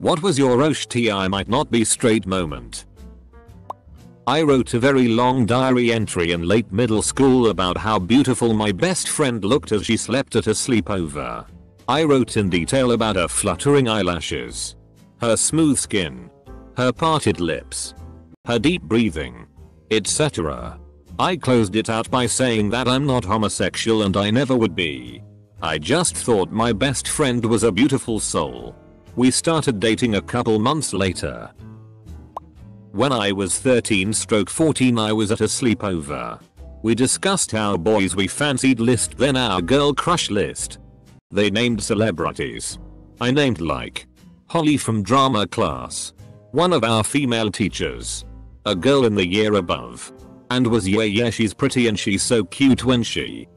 What was your OSHT I might not be straight moment? I wrote a very long diary entry in late middle school about how beautiful my best friend looked as she slept at a sleepover. I wrote in detail about her fluttering eyelashes, her smooth skin, her parted lips, her deep breathing, etc. I closed it out by saying that I'm not homosexual and I never would be. I just thought my best friend was a beautiful soul. We started dating a couple months later. When I was 13/14 I was at a sleepover. We discussed our boys we fancied list then our girl crush list. They named celebrities. I named like Holly from drama class, one of our female teachers, a girl in the year above, and was yeah she's pretty and she's so cute when she ...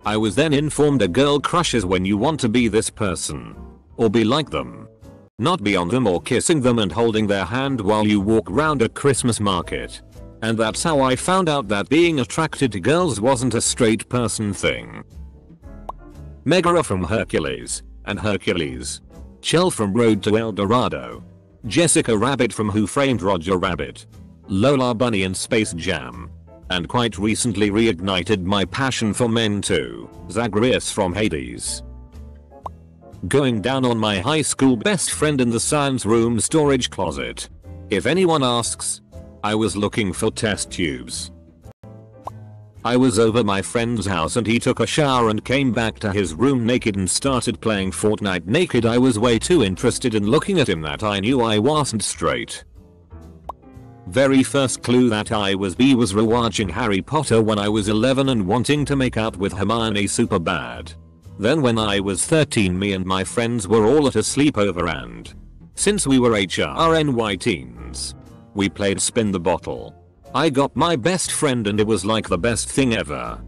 I was then informed a girl crushes when you want to be this person. Or be like them. Not be on them or kissing them and holding their hand while you walk round a Christmas market. And that's how I found out that being attracted to girls wasn't a straight person thing. Megara from Hercules and Hercules. Chell from Road to El Dorado. Jessica Rabbit from Who Framed Roger Rabbit. Lola Bunny in Space Jam. And quite recently reignited my passion for men too, Zagreus from Hades. Going down on my high school best friend in the science room storage closet. If anyone asks, I was looking for test tubes. I was over my friend's house and he took a shower and came back to his room naked and started playing Fortnite naked. I was way too interested in looking at him that I knew I wasn't straight. Very first clue that I was bi was rewatching Harry Potter when I was 11 and wanting to make out with Hermione super bad. Then when I was 13 me and my friends were all at a sleepover and, since we were HRNY teens, we played spin the bottle. I got my best friend and it was like the best thing ever.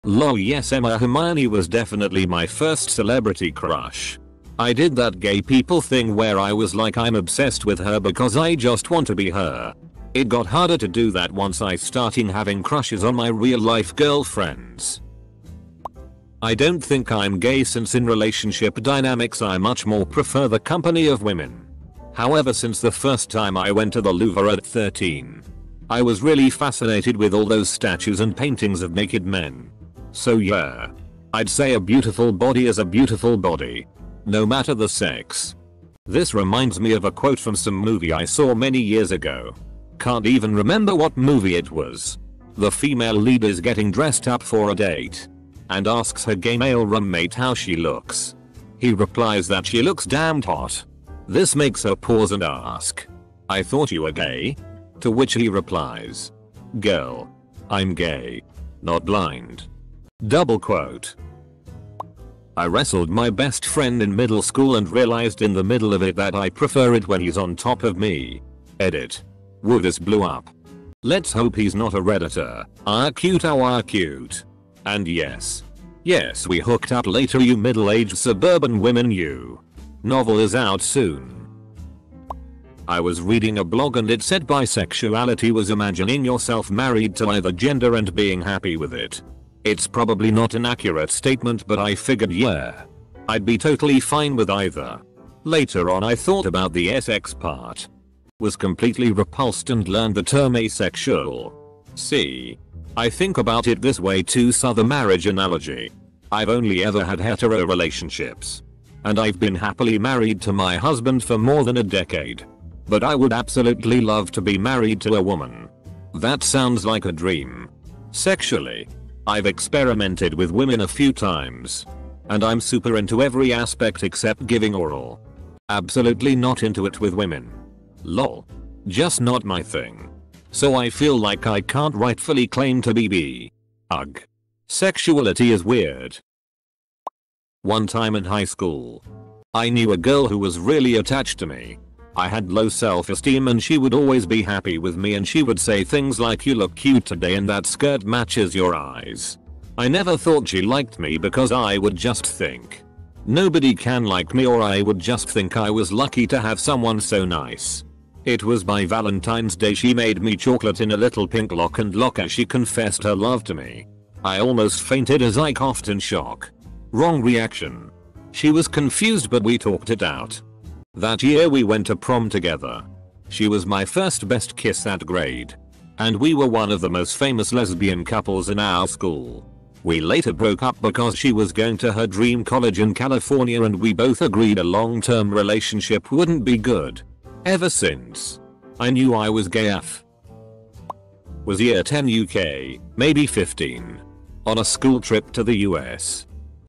Lol yes Emma Hermione was definitely my first celebrity crush. I did that gay people thing where I was like I'm obsessed with her because I just want to be her. It got harder to do that once I started having crushes on my real life girlfriends. I don't think I'm gay since in relationship dynamics I much more prefer the company of women. However, since the first time I went to the Louvre at 13, I was really fascinated with all those statues and paintings of naked men. So yeah, I'd say a beautiful body is a beautiful body, no matter the sex. This reminds me of a quote from some movie I saw many years ago. Can't even remember what movie it was. The female lead is getting dressed up for a date and asks her gay male roommate how she looks. He replies that she looks damned hot. This makes her pause and ask, I thought you were gay? To which he replies, girl, I'm gay, not blind. Double quote. I wrestled my best friend in middle school and realized in the middle of it that I prefer it when he's on top of me. Edit. Woo, this blew up. Let's hope he's not a redditor. Ah cute, oh ah cute. And yes, we hooked up later you middle-aged suburban women you. Novel is out soon. I was reading a blog and it said bisexuality was imagining yourself married to either gender and being happy with it. It's probably not an accurate statement but I figured yeah, I'd be totally fine with either. Later on I thought about the SX part. Was completely repulsed and learned the term asexual. See, I think about it this way too, so the marriage analogy. I've only ever had hetero relationships. And I've been happily married to my husband for more than a decade. But I would absolutely love to be married to a woman. That sounds like a dream. Sexually, I've experimented with women a few times. And I'm super into every aspect except giving oral. Absolutely not into it with women. Lol. Just not my thing. So I feel like I can't rightfully claim to be bi. Ugh. Sexuality is weird. One time in high school, I knew a girl who was really attached to me. I had low self-esteem and she would always be happy with me and she would say things like you look cute today and that skirt matches your eyes. I never thought she liked me because I would just think, nobody can like me, or I would just think I was lucky to have someone so nice. It was by Valentine's Day she made me chocolate in a little pink lock and lock as she confessed her love to me. I almost fainted as I coughed in shock. Wrong reaction. She was confused but we talked it out. That year we went to prom together. She was my first best kiss at grade. And we were one of the most famous lesbian couples in our school. We later broke up because she was going to her dream college in California and we both agreed a long-term relationship wouldn't be good. Ever since, I knew I was gay AF. Was year 10 UK, maybe 15. On a school trip to the US.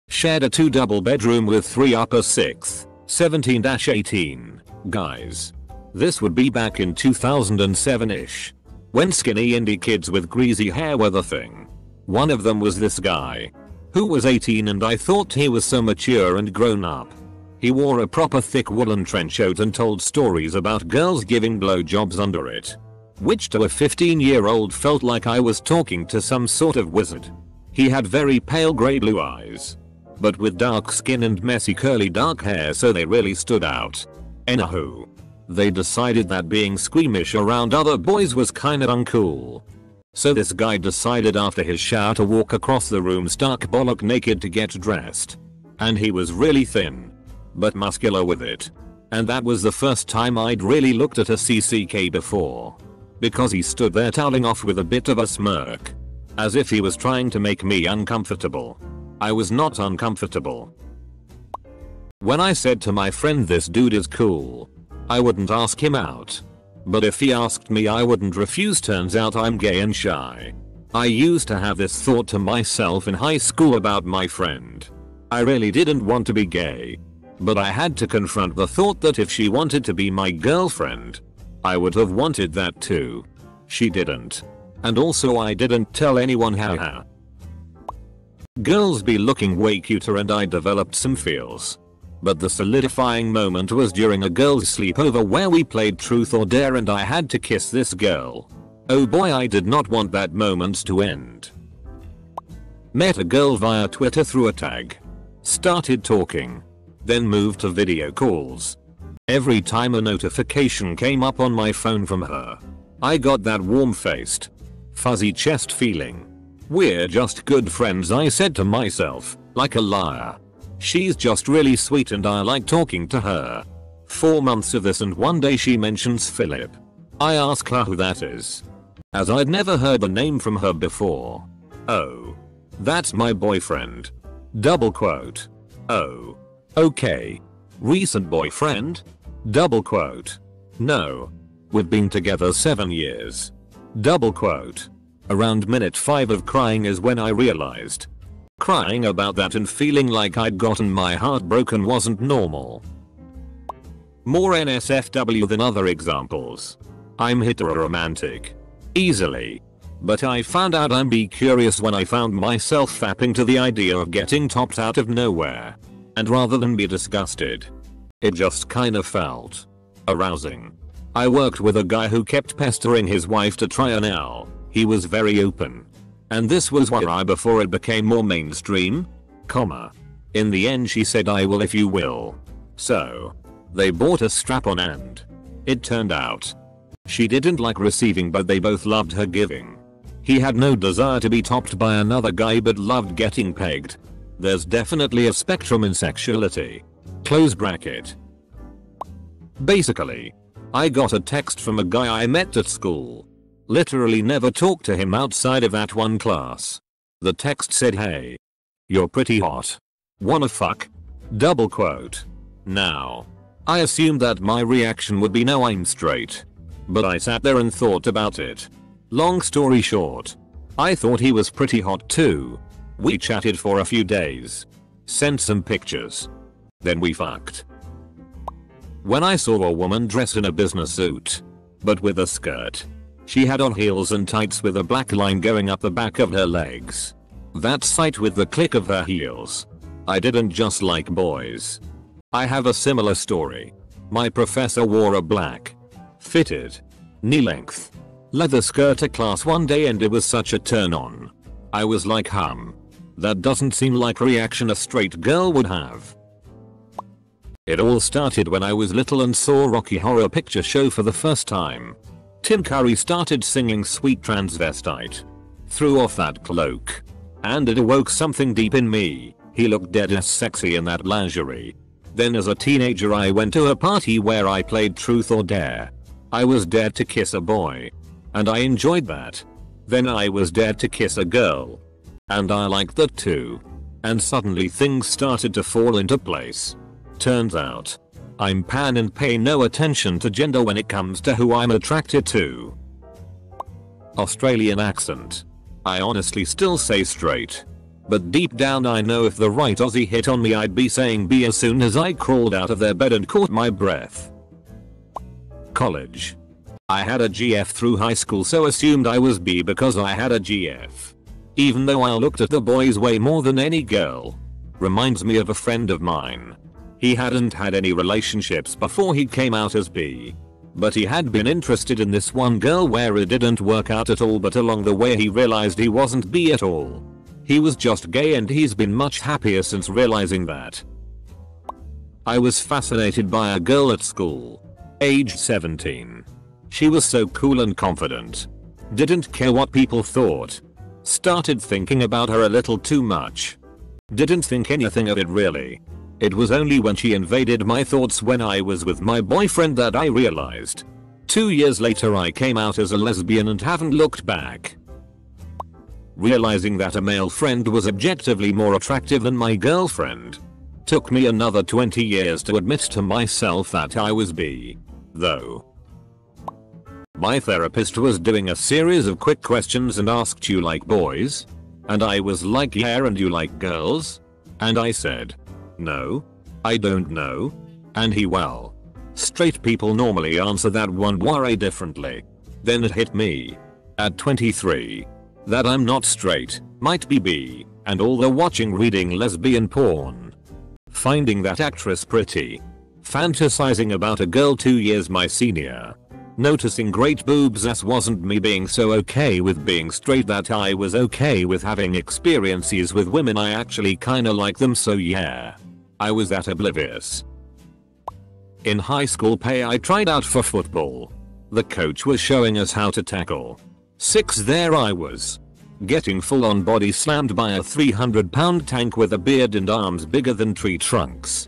Shared a 2 double bedroom with 3 upper 6th, 17-18 guys. This would be back in 2007-ish. When skinny indie kids with greasy hair were the thing. One of them was this guy. Who was 18 and I thought he was so mature and grown up. He wore a proper thick woolen trench coat and told stories about girls giving blowjobs under it. Which to a 15-year-old felt like I was talking to some sort of wizard. He had very pale grey blue eyes. But with dark skin and messy curly dark hair so they really stood out. Anywho. They decided that being squeamish around other boys was kinda uncool. So this guy decided after his shower to walk across the room stark bollock naked to get dressed. And he was really thin. But muscular with it. And that was the first time I'd really looked at a CCK before. Because he stood there toweling off with a bit of a smirk. As if he was trying to make me uncomfortable. I was not uncomfortable. When I said to my friend this dude is cool, I wouldn't ask him out. But if he asked me I wouldn't refuse. Turns out I'm gay and shy. I used to have this thought to myself in high school about my friend. I really didn't want to be gay. But I had to confront the thought that if she wanted to be my girlfriend, I would have wanted that too. She didn't. And also I didn't tell anyone, haha. Girls be looking way cuter and I developed some feels. But the solidifying moment was during a girl's sleepover where we played truth or dare and I had to kiss this girl. Oh boy, I did not want that moment to end. Met a girl via Twitter through a tag. Started talking. Then moved to video calls. Every time a notification came up on my phone from her, I got that warm-faced, fuzzy chest feeling. We're just good friends, I said to myself, like a liar. She's just really sweet and I like talking to her. 4 months of this and one day she mentions Philip. I ask her who that is. As I'd never heard the name from her before. Oh. That's my boyfriend. Double quote. Oh. Okay. Recent boyfriend? Double quote. No. We've been together 7 years. Double quote. Around minute 5 of crying is when I realized. Crying about that and feeling like I'd gotten my heart broken wasn't normal. More NSFW than other examples. I'm heteroromantic. Easily. But I found out I'm be curious when I found myself fapping to the idea of getting topped out of nowhere. And rather than be disgusted, it just kinda felt arousing. I worked with a guy who kept pestering his wife to try an L. He was very open. And this was why before it became more mainstream, in the end she said I will if you will. So, they bought a strap-on and it turned out she didn't like receiving but they both loved her giving. He had no desire to be topped by another guy but loved getting pegged. There's definitely a spectrum in sexuality. Close bracket. Basically, I got a text from a guy I met at school. Literally never talked to him outside of that one class. The text said, "Hey. You're pretty hot. Wanna fuck?" Double quote. Now, I assumed that my reaction would be no, I'm straight. But I sat there and thought about it. Long story short, I thought he was pretty hot too. We chatted for a few days. Sent some pictures. Then we fucked. When I saw a woman dressed in a business suit, but with a skirt. She had on heels and tights with a black line going up the back of her legs. That sight with the click of her heels. I didn't just like boys. I have a similar story. My professor wore a black, fitted, knee-length, leather skirt to class one day and it was such a turn on. I was like, that doesn't seem like a reaction a straight girl would have. It all started when I was little and saw Rocky Horror Picture Show for the first time. Tim Curry started singing Sweet Transvestite. Threw off that cloak. And it awoke something deep in me. He looked dead as sexy in that lingerie. Then as a teenager I went to a party where I played truth or dare. I was dared to kiss a boy. And I enjoyed that. Then I was dared to kiss a girl. And I liked that too. And suddenly things started to fall into place. Turns out, I'm pan and pay no attention to gender when it comes to who I'm attracted to. Australian accent. I honestly still say straight. But deep down I know if the right Aussie hit on me I'd be saying B as soon as I crawled out of their bed and caught my breath. College. I had a GF through high school so assumed I was B because I had a GF. Even though I looked at the boys way more than any girl. Reminds me of a friend of mine. He hadn't had any relationships before he came out as B. But he had been interested in this one girl where it didn't work out at all, but along the way he realized he wasn't B at all. He was just gay and he's been much happier since realizing that. I was fascinated by a girl at school. Age 17. She was so cool and confident. Didn't care what people thought. Started thinking about her a little too much. Didn't think anything of it really. It was only when she invaded my thoughts when I was with my boyfriend that I realized. 2 years later I came out as a lesbian and haven't looked back. Realizing that a male friend was objectively more attractive than my girlfriend. Took me another 20 years to admit to myself that I was bi, though. My therapist was doing a series of quick questions and asked, "You like boys?" And I was like, "Yeah, and you like girls?" And I said, "No, I don't know." And he, "Well, straight people normally answer that one very differently." Then it hit me. At 23. That I'm not straight, might be bi, and all the watching reading lesbian porn. Finding that actress pretty. Fantasizing about a girl 2 years my senior. Noticing great boobs. That wasn't me being so okay with being straight that I was okay with having experiences with women. I actually kinda like them, so yeah. I was that oblivious. In high school I tried out for football. The coach was showing us how to tackle. 6 there I was. Getting full on body slammed by a 300-pound tank with a beard and arms bigger than tree trunks.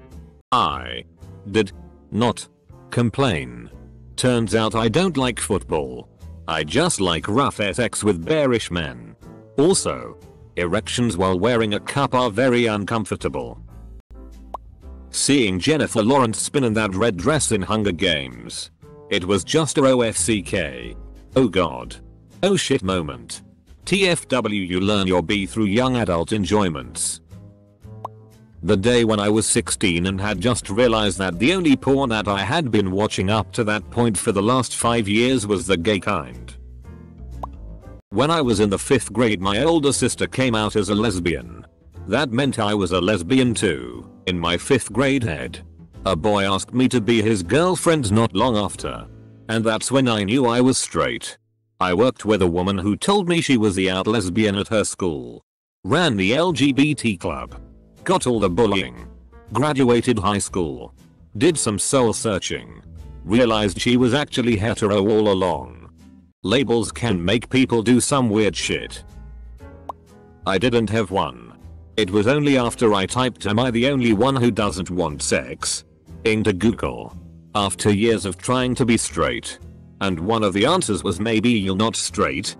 I did not complain. Turns out I don't like football. I just like rough sex with bearish men. Also, erections while wearing a cup are very uncomfortable. Seeing Jennifer Lawrence spin in that red dress in Hunger Games. It was just a OFCK. Oh god. Oh shit moment. TFW, you learn your B through young adult enjoyments. The day when I was 16 and had just realized that the only porn that I had been watching up to that point for the last 5 years was the gay kind. When I was in the 5th grade my older sister came out as a lesbian. That meant I was a lesbian too. In my 5th grade head. A boy asked me to be his girlfriend not long after. And that's when I knew I was straight. I worked with a woman who told me she was the out lesbian at her school. Ran the LGBT club. Got all the bullying. Graduated high school. Did some soul searching. Realized she was actually hetero all along. Labels can make people do some weird shit. I didn't have one. It was only after I typed "Am I the only one who doesn't want sex?" into Google. After years of trying to be straight. And one of the answers was "Maybe you're not straight.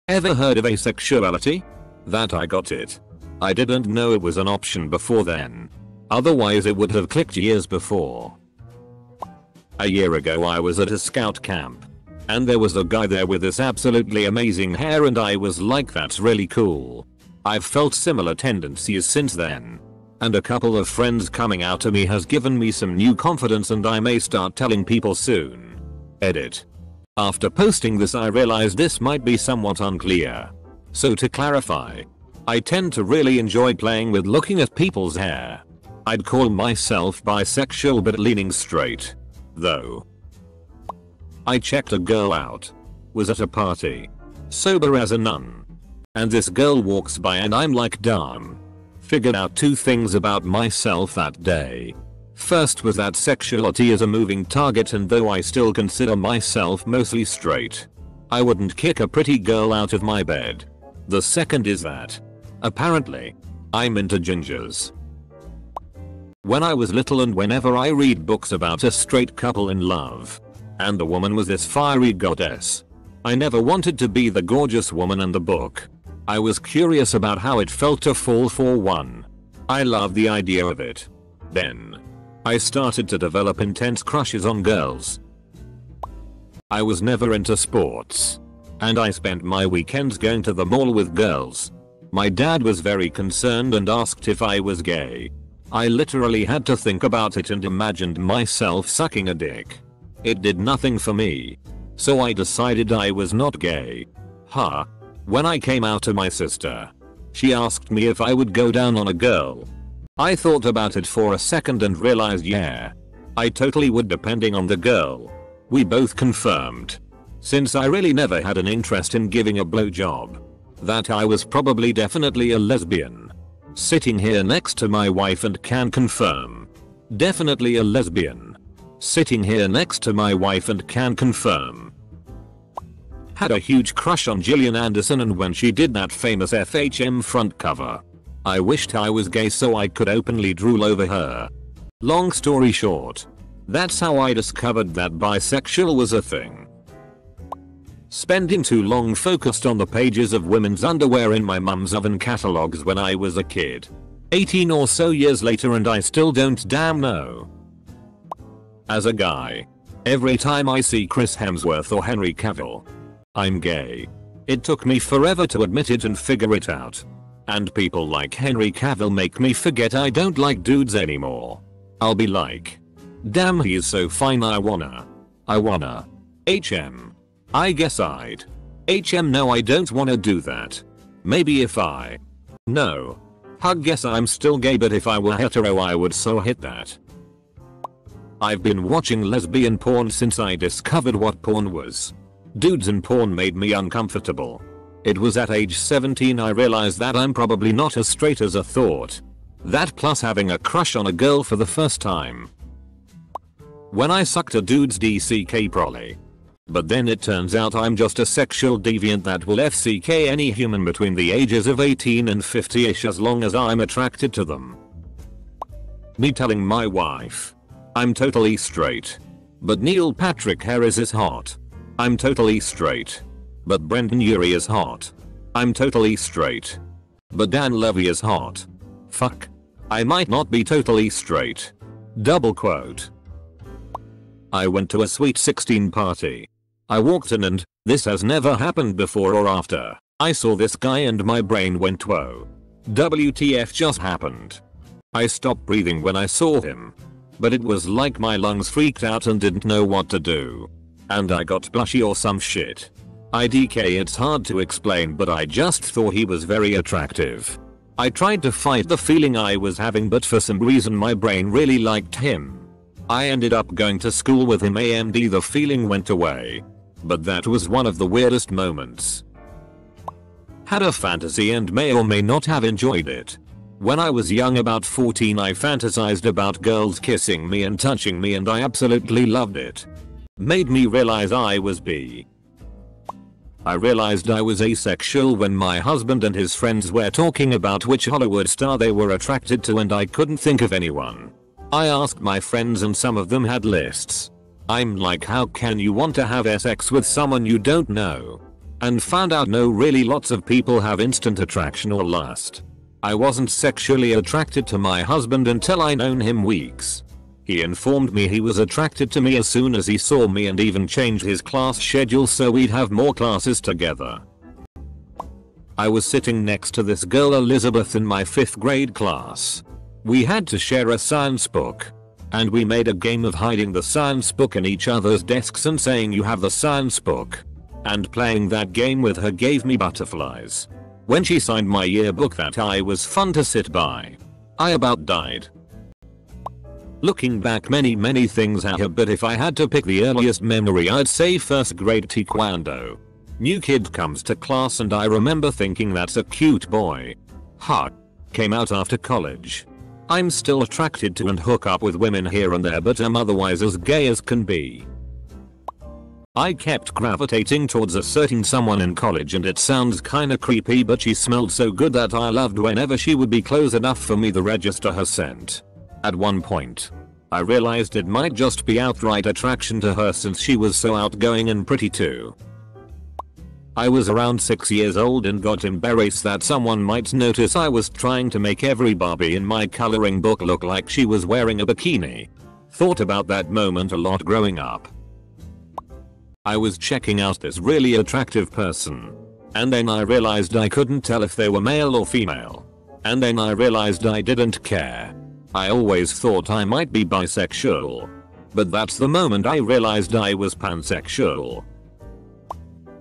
Ever heard of asexuality?" That I got it. I didn't know it was an option before then. Otherwise it would have clicked years before. A year ago I was at a scout camp. And there was a guy there with this absolutely amazing hair and I was like, that's really cool. I've felt similar tendencies since then. And a couple of friends coming out to me has given me some new confidence and I may start telling people soon. Edit. After posting this I realized this might be somewhat unclear. So to clarify. I tend to really enjoy playing with looking at people's hair. I'd call myself bisexual but leaning straight. Though. I checked a girl out. Was at a party. Sober as a nun. And this girl walks by and I'm like, damn. Figured out 2 things about myself that day. First was that sexuality is a moving target, and though I still consider myself mostly straight, I wouldn't kick a pretty girl out of my bed. The second is that, apparently, I'm into gingers. When I was little and whenever I read books about a straight couple in love, and the woman was this fiery goddess, I never wanted to be the gorgeous woman in the book. I was curious about how it felt to fall for one. I loved the idea of it. Then, I started to develop intense crushes on girls. I was never into sports, and I spent my weekends going to the mall with girls. My dad was very concerned and asked if I was gay. I literally had to think about it and imagined myself sucking a dick. It did nothing for me. So I decided I was not gay. When I came out to my sister, she asked me if I would go down on a girl. I thought about it for a second and realized yeah, I totally would depending on the girl. We both confirmed, since I really never had an interest in giving a blowjob, that I was probably definitely a lesbian. Sitting here next to my wife and can confirm. Definitely a lesbian. Sitting here next to my wife and can confirm. Had a huge crush on Gillian Anderson, and when she did that famous FHM front cover, I wished I was gay so I could openly drool over her. Long story short, that's how I discovered that bisexual was a thing. Spending too long focused on the pages of women's underwear in my mum's oven catalogs when I was a kid. 18 or so years later and I still don't damn know. As a guy, every time I see Chris Hemsworth or Henry Cavill, I'm gay. It took me forever to admit it and figure it out. And people like Henry Cavill make me forget I don't like dudes anymore. I'll be like, damn, he is so fine, I wanna. HM. I guess I'd. HM, no, I don't wanna do that. Maybe if I. No. Guess I'm still gay, but if I were hetero I would so hit that. I've been watching lesbian porn since I discovered what porn was. Dudes in porn made me uncomfortable. It was at age 17 I realized that I'm probably not as straight as I thought. That plus having a crush on a girl for the first time. When I sucked a dude's DCK prolly. But then it turns out I'm just a sexual deviant that will FCK any human between the ages of 18 and 50ish as long as I'm attracted to them. Me telling my wife, I'm totally straight. But Neil Patrick Harris is hot. I'm totally straight. But Brendan Urie is hot. I'm totally straight. But Dan Levy is hot. Fuck. I might not be totally straight. Double quote. I went to a sweet 16 party. I walked in and, this has never happened before or after, I saw this guy and my brain went whoa. WTF just happened. I stopped breathing when I saw him. But it was like my lungs freaked out and didn't know what to do. And I got blushy or some shit. IDK, it's hard to explain, but I just thought he was very attractive. I tried to fight the feeling I was having, but for some reason my brain really liked him. I ended up going to school with him and the feeling went away. But that was one of the weirdest moments. Had a fantasy and may or may not have enjoyed it. When I was young, about 14, I fantasized about girls kissing me and touching me and I absolutely loved it. Made me realize I was bi. I realized I was asexual when my husband and his friends were talking about which Hollywood star they were attracted to and I couldn't think of anyone. I asked my friends and some of them had lists. I'm like, how can you want to have sex with someone you don't know? And found out no, really lots of people have instant attraction or lust. I wasn't sexually attracted to my husband until I known him weeks. He informed me he was attracted to me as soon as he saw me and even changed his class schedule so we'd have more classes together. I was sitting next to this girl Elizabeth in my 5th grade class. We had to share a science book. And we made a game of hiding the science book in each other's desks and saying you have the science book. And playing that game with her gave me butterflies. When she signed my yearbook that I was fun to sit by. I about died. Looking back, many things have, but if I had to pick the earliest memory I'd say 1st grade taekwondo. New kid comes to class and I remember thinking that's a cute boy. Came out after college. I'm still attracted to and hook up with women here and there, but I'm otherwise as gay as can be. I kept gravitating towards a certain someone in college and it sounds kinda creepy, but she smelled so good that I loved whenever she would be close enough for me to register her scent. At one point, I realized it might just be outright attraction to her since she was so outgoing and pretty too. I was around 6 years old and got embarrassed that someone might notice I was trying to make every Barbie in my coloring book look like she was wearing a bikini. Thought about that moment a lot growing up. I was checking out this really attractive person. And then I realized I couldn't tell if they were male or female. And then I realized I didn't care. I always thought I might be bisexual. But that's the moment I realized I was pansexual.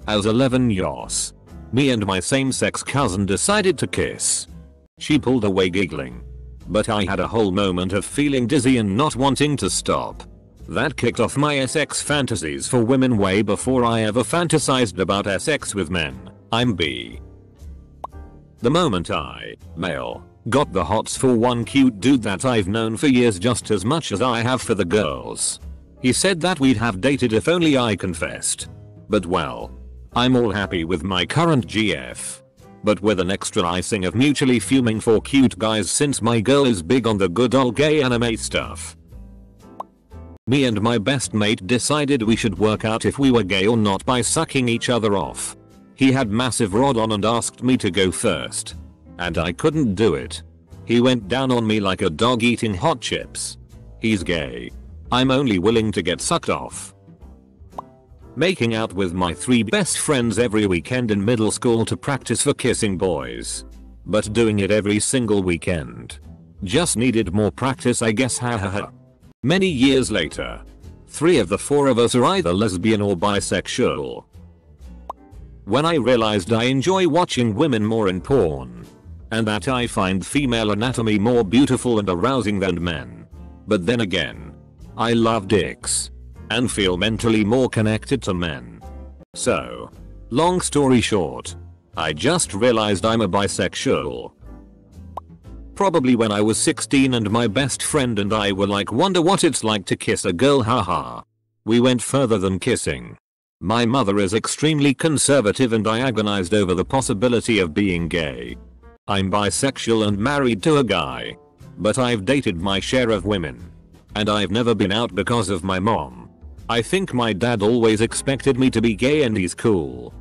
As 11 years, me and my same-sex cousin decided to kiss. She pulled away giggling. But I had a whole moment of feeling dizzy and not wanting to stop. That kicked off my sex fantasies for women way before I ever fantasized about sex with men. I'm bi. The moment I, male, got the hots for one cute dude that I've known for years just as much as I have for the girls. He said that we'd have dated if only I confessed. But well, I'm all happy with my current GF. But with an extra icing of mutually fuming for cute guys since my girl is big on the good old gay anime stuff. Me and my best mate decided we should work out if we were gay or not by sucking each other off. He had massive rod on and asked me to go first. And I couldn't do it. He went down on me like a dog eating hot chips. He's gay. I'm only willing to get sucked off. Making out with my 3 best friends every weekend in middle school to practice for kissing boys. But doing it every single weekend. Just needed more practice I guess, hahaha. Many years later, 3 of the 4 of us are either lesbian or bisexual. When I realized I enjoy watching women more in porn. And that I find female anatomy more beautiful and arousing than men. But then again, I love dicks. And feel mentally more connected to men. So, long story short, I just realized I'm a bisexual. Probably when I was 16 and my best friend and I were like, wonder what it's like to kiss a girl, haha. We went further than kissing. My mother is extremely conservative and I agonized over the possibility of being gay. I'm bisexual and married to a guy. But I've dated my share of women. And I've never been out because of my mom. I think my dad always expected me to be gay and he's cool.